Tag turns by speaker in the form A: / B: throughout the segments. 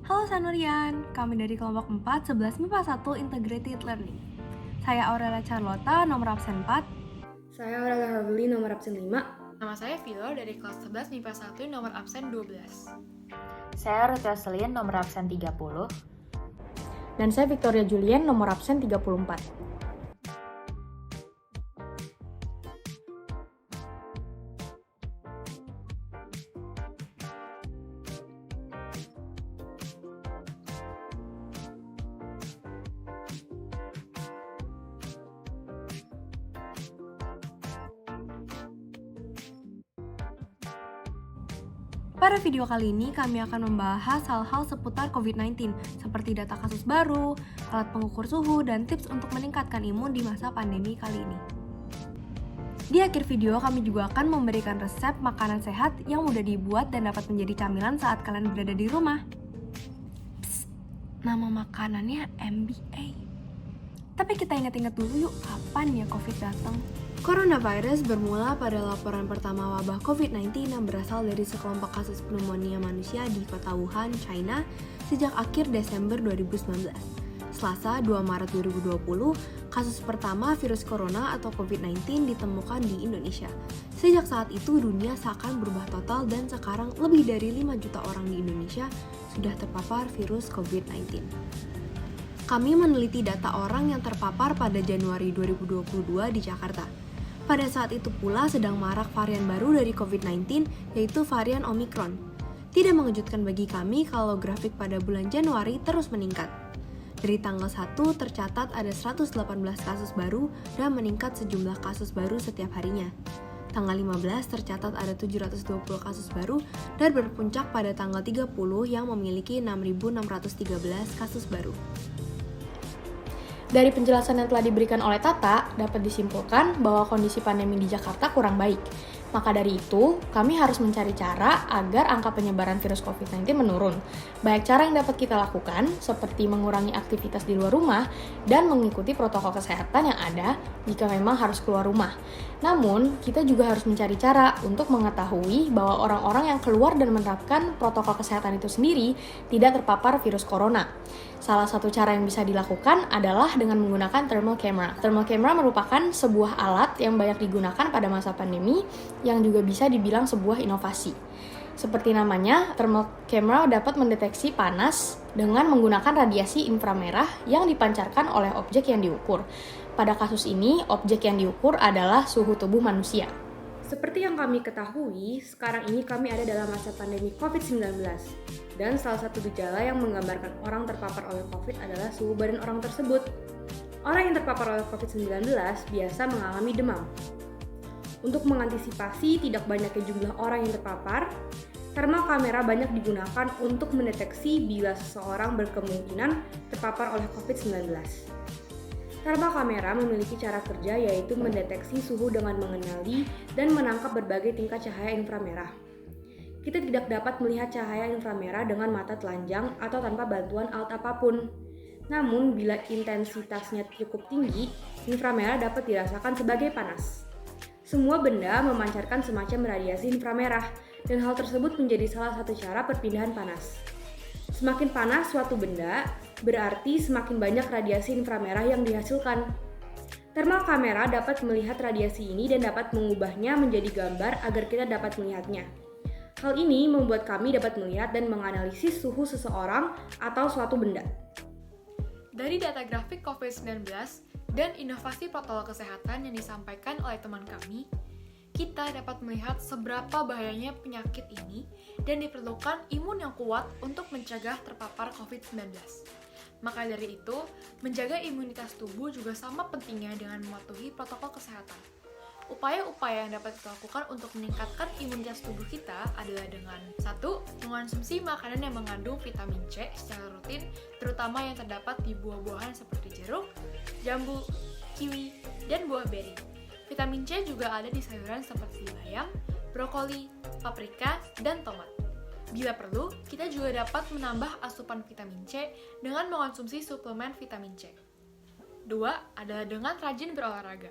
A: Halo Sanurian, kami dari kelompok 4, 11 MIPA 1 Integrated Learning. Saya Aurelia Charlotta, nomor absen 4.
B: Saya Aurelia Harbeli, nomor absen 5.
C: Nama saya Vilo dari kelas 11 MIPA 1 nomor absen 12.
D: Saya Ruth Jocelyn, nomor absen 30.
E: Dan saya Victoria Julien, nomor absen 34.
A: Pada video kali ini kami akan membahas hal-hal seputar COVID-19 seperti data kasus baru, alat pengukur suhu, dan tips untuk meningkatkan imun di masa pandemi kali ini. Di akhir video kami juga akan memberikan resep makanan sehat yang mudah dibuat dan dapat menjadi camilan saat kalian berada di rumah. Psst, nama makanannya MBA. Tapi kita ingat-ingat dulu yuk, kapan ya COVID datang? Coronavirus bermula pada laporan pertama wabah COVID-19 yang berasal dari sekelompok kasus pneumonia manusia di kota Wuhan, China sejak akhir Desember 2019. Selasa 2 Maret 2020, kasus pertama virus corona atau COVID-19 ditemukan di Indonesia. Sejak saat itu dunia seakan berubah total dan sekarang lebih dari 5 juta orang di Indonesia sudah terpapar virus COVID-19. Kami meneliti data orang yang terpapar pada Januari 2022 di Jakarta. Pada saat itu pula sedang marak varian baru dari COVID-19, yaitu varian Omicron. Tidak mengejutkan bagi kami kalau grafik pada bulan Januari terus meningkat. Dari tanggal 1 tercatat ada 118 kasus baru dan meningkat sejumlah kasus baru setiap harinya. Tanggal 15 tercatat ada 720 kasus baru dan berpuncak pada tanggal 30 yang memiliki 6.613 kasus baru.
E: Dari penjelasan yang telah diberikan oleh Tata, dapat disimpulkan bahwa kondisi pandemi di Jakarta kurang baik. Maka dari itu, kami harus mencari cara agar angka penyebaran virus COVID-19 menurun. Banyak cara yang dapat kita lakukan, seperti mengurangi aktivitas di luar rumah dan mengikuti protokol kesehatan yang ada jika memang harus keluar rumah. Namun, kita juga harus mencari cara untuk mengetahui bahwa orang-orang yang keluar dan menerapkan protokol kesehatan itu sendiri tidak terpapar virus corona. Salah satu cara yang bisa dilakukan adalah dengan menggunakan thermal camera. Thermal camera merupakan sebuah alat yang banyak digunakan pada masa pandemi yang juga bisa dibilang sebuah inovasi. Seperti namanya, thermal camera dapat mendeteksi panas dengan menggunakan radiasi inframerah yang dipancarkan oleh objek yang diukur. Pada kasus ini, objek yang diukur adalah suhu tubuh manusia.
B: Seperti yang kami ketahui, sekarang ini kami ada dalam masa pandemi COVID-19. Dan salah satu gejala yang menggambarkan orang terpapar oleh COVID adalah suhu badan orang tersebut. Orang yang terpapar oleh COVID-19 biasa mengalami demam. Untuk mengantisipasi tidak banyaknya jumlah orang yang terpapar, thermal kamera banyak digunakan untuk mendeteksi bila seseorang berkemungkinan terpapar oleh COVID-19. Thermal kamera memiliki cara kerja yaitu mendeteksi suhu dengan mengenali dan menangkap berbagai tingkat cahaya inframerah. Kita tidak dapat melihat cahaya inframerah dengan mata telanjang atau tanpa bantuan alat apapun. Namun, bila intensitasnya cukup tinggi, inframerah dapat dirasakan sebagai panas. Semua benda memancarkan semacam radiasi inframerah, dan hal tersebut menjadi salah satu cara perpindahan panas. Semakin panas suatu benda, berarti semakin banyak radiasi inframerah yang dihasilkan. Thermal kamera dapat melihat radiasi ini dan dapat mengubahnya menjadi gambar agar kita dapat melihatnya. Hal ini membuat kami dapat melihat dan menganalisis suhu seseorang atau suatu benda.
C: Dari data grafik COVID-19 dan inovasi protokol kesehatan yang disampaikan oleh teman kami, kita dapat melihat seberapa bahayanya penyakit ini dan diperlukan imun yang kuat untuk mencegah terpapar COVID-19. Maka dari itu, menjaga imunitas tubuh juga sama pentingnya dengan mematuhi protokol kesehatan. Upaya-upaya yang dapat kita lakukan untuk meningkatkan imunitas tubuh kita adalah dengan 1. Mengonsumsi makanan yang mengandung vitamin C secara rutin, terutama yang terdapat di buah-buahan seperti jeruk, jambu, kiwi, dan buah beri. Vitamin C juga ada di sayuran seperti bayam, brokoli, paprika, dan tomat. Bila perlu, kita juga dapat menambah asupan vitamin C dengan mengonsumsi suplemen vitamin C. 2. Adalah dengan rajin berolahraga.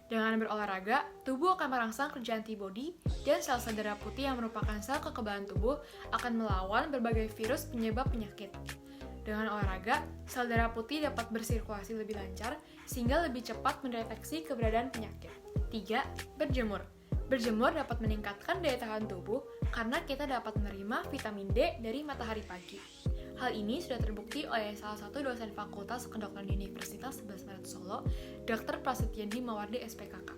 C: Dengan berolahraga, tubuh akan merangsang kerja antibodi dan sel-sel darah putih yang merupakan sel kekebalan tubuh akan melawan berbagai virus penyebab penyakit. Dengan olahraga, sel darah putih dapat bersirkulasi lebih lancar sehingga lebih cepat mendeteksi keberadaan penyakit. 3. Berjemur. Berjemur dapat meningkatkan daya tahan tubuh karena kita dapat menerima vitamin D dari matahari pagi. Hal ini sudah terbukti oleh salah satu dosen Fakultas Kedokteran Universitas 11 Maret Solo, Dr. Prasetyadi Mawardi SPKK,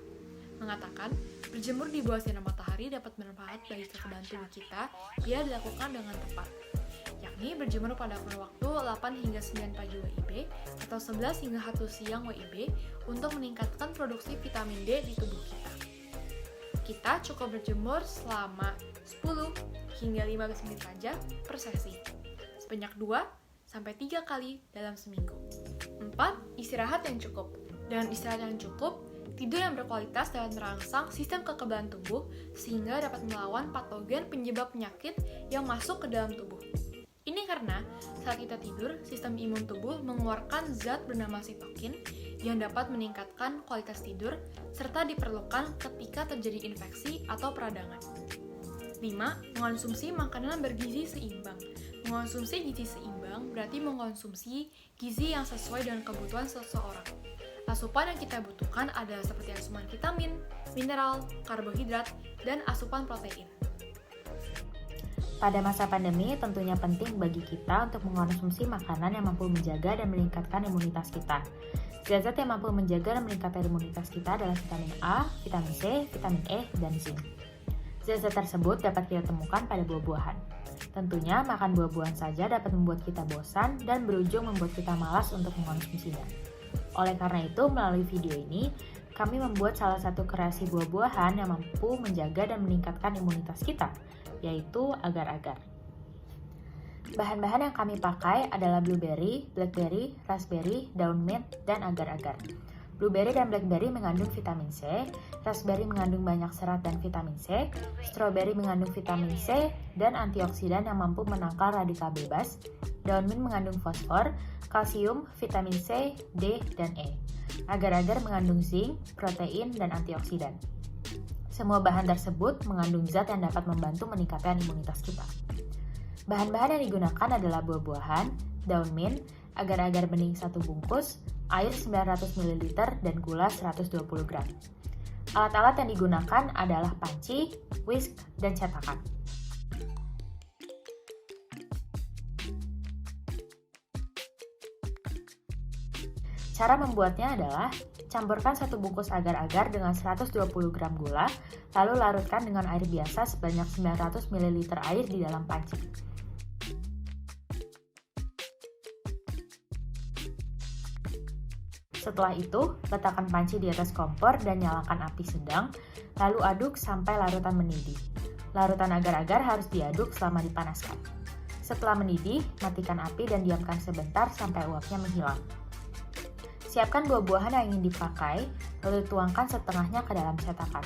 C: mengatakan berjemur di bawah sinar matahari dapat bermanfaat bagi kekebalan tubuh kita bila dilakukan dengan tepat, yakni berjemur pada kurun waktu 8 hingga 9 pagi WIB atau 11 hingga 1 siang WIB untuk meningkatkan produksi vitamin D di tubuh kita. Kita cukup berjemur selama 10 hingga 15 menit saja per sesi, sebanyak 2-3 kali dalam seminggu. 4. Istirahat yang cukup. Dengan istirahat yang cukup, tidur yang berkualitas dapat merangsang sistem kekebalan tubuh sehingga dapat melawan patogen penyebab penyakit yang masuk ke dalam tubuh. Ini karena saat kita tidur, sistem imun tubuh mengeluarkan zat bernama sitokin yang dapat meningkatkan kualitas tidur serta diperlukan ketika terjadi infeksi atau peradangan. 5. Mengonsumsi makanan bergizi seimbang. Mengonsumsi gizi seimbang berarti mengonsumsi gizi yang sesuai dengan kebutuhan seseorang. Asupan yang kita butuhkan adalah seperti asupan vitamin, mineral, karbohidrat, dan asupan protein.
D: Pada masa pandemi, tentunya penting bagi kita untuk mengonsumsi makanan yang mampu menjaga dan meningkatkan imunitas kita. Zat-zat yang mampu menjaga dan meningkatkan imunitas kita adalah vitamin A, vitamin C, vitamin E, dan zinc. Zat-zat tersebut dapat kita temukan pada buah-buahan. Tentunya, makan buah-buahan saja dapat membuat kita bosan dan berujung membuat kita malas untuk mengonsumsinya. Oleh karena itu, melalui video ini, kami membuat salah satu kreasi buah-buahan yang mampu menjaga dan meningkatkan imunitas kita, yaitu agar-agar. Bahan-bahan yang kami pakai adalah blueberry, blackberry, raspberry, daun mint, dan agar-agar. Blueberry dan blackberry mengandung vitamin C, raspberry mengandung banyak serat dan vitamin C, strawberry mengandung vitamin C dan antioksidan yang mampu menangkal radikal bebas, daun mint mengandung fosfor, kalsium, vitamin C, D, dan E. Agar-agar mengandung zinc, protein, dan antioksidan. Semua bahan tersebut mengandung zat yang dapat membantu meningkatkan imunitas kita. Bahan-bahan yang digunakan adalah buah-buahan, daun mint, agar-agar bening 1 bungkus, air 900 ml, dan gula 120 gram. Alat-alat yang digunakan adalah panci, whisk, dan cetakan. Cara membuatnya adalah campurkan 1 bungkus agar-agar dengan 120 gram gula, lalu larutkan dengan air biasa sebanyak 900 ml air di dalam panci. Setelah itu, letakkan panci di atas kompor dan nyalakan api sedang, lalu aduk sampai larutan mendidih. Larutan agar-agar harus diaduk selama dipanaskan. Setelah mendidih, matikan api dan diamkan sebentar sampai uapnya menghilang. Siapkan buah-buahan yang ingin dipakai, lalu tuangkan setengahnya ke dalam cetakan.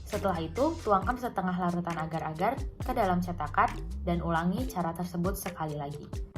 D: Setelah itu, tuangkan setengah larutan agar-agar ke dalam cetakan dan ulangi cara tersebut sekali lagi.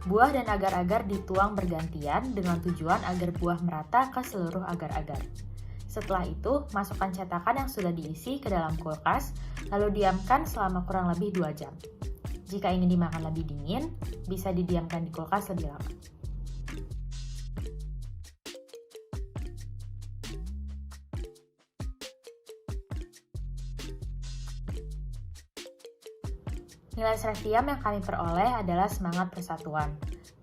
D: Buah dan agar-agar dituang bergantian dengan tujuan agar buah merata ke seluruh agar-agar. Setelah itu, masukkan cetakan yang sudah diisi ke dalam kulkas, lalu diamkan selama kurang lebih 2 jam. Jika ingin dimakan lebih dingin, bisa didiamkan di kulkas lebih lama. Nilai Sreviam yang kami peroleh adalah semangat persatuan.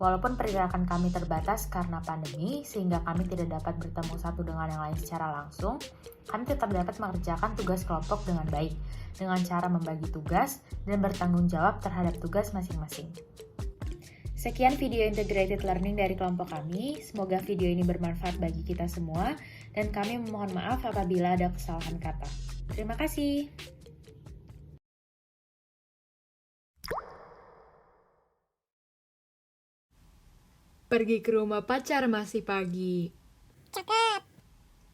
D: Walaupun pergerakan kami terbatas karena pandemi, sehingga kami tidak dapat bertemu satu dengan yang lain secara langsung, kami tetap dapat mengerjakan tugas kelompok dengan baik, dengan cara membagi tugas dan bertanggung jawab terhadap tugas masing-masing. Sekian video integrated learning dari kelompok kami, semoga video ini bermanfaat bagi kita semua, dan kami memohon maaf apabila ada kesalahan kata. Terima kasih.
C: Pergi ke rumah pacar masih pagi.
F: Cakep.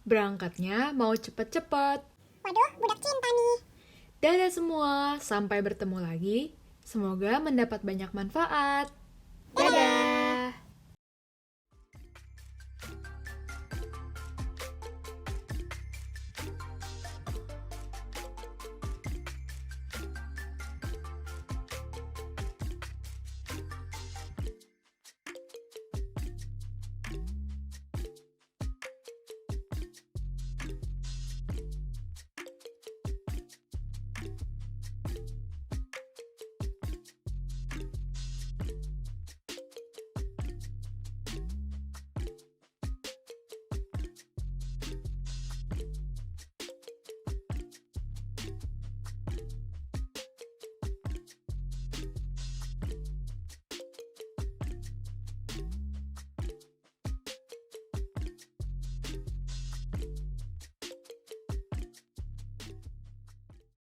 C: Berangkatnya mau cepet-cepet.
F: Waduh, budak cinta nih.
C: Dadah semua, sampai bertemu lagi. Semoga mendapat banyak manfaat.
F: Dadah.